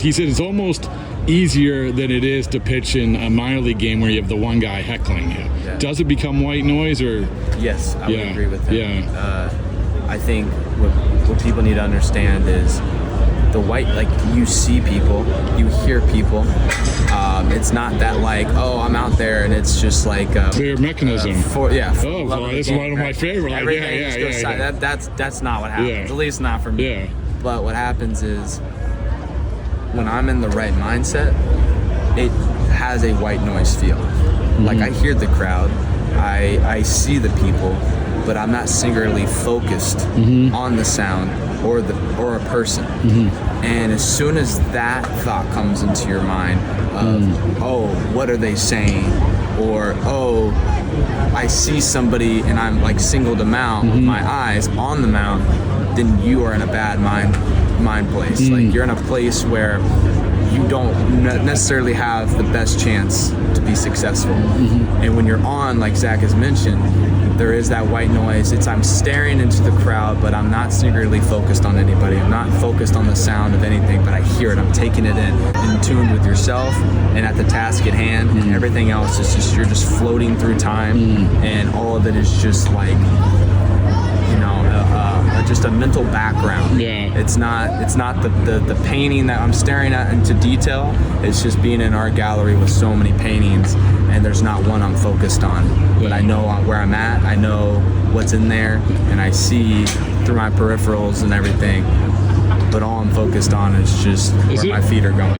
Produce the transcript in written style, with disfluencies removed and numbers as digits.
He said it's almost easier than it is to pitch in a minor league game where you have the one guy heckling you. Yeah. Does it become white noise or? Yes, I would agree with that. Yeah. I think what people need to understand is the white, like, you see people, you hear people. It's not that like, oh, I'm out there and it's just like clear mechanism. Oh, well, that's one of my favorite. Yeah. That's not what happens. Yeah. At least not for me. Yeah. But what happens is when I'm in the right mindset, it has a white noise feel. Mm-hmm. Like, I hear the crowd, I see the people, but I'm not singularly focused mm-hmm. on the sound or a person. Mm-hmm. And as soon as that thought comes into your mind of, oh, what are they saying? Or, oh, I see somebody and I'm like singled them out with my eyes on the mound, then you are in a bad mind place. Like, you're in a place where you don't necessarily have the best chance to be successful. And when you're on, like Zach has mentioned, there is that white noise. I'm staring into the crowd, but I'm not singularly focused on anybody. I'm not focused on the sound of anything, but I hear it. I'm taking it in tune with yourself and at the task at hand. And everything else is just, you're just floating through time, and all of it is just like, just a mental background. Yeah. It's not the painting that I'm staring at into detail. It's just being in art gallery with so many paintings, and there's not one I'm focused on. But I know where I'm at, I know what's in there, and I see through my peripherals and everything. But all I'm focused on is just where my feet are going.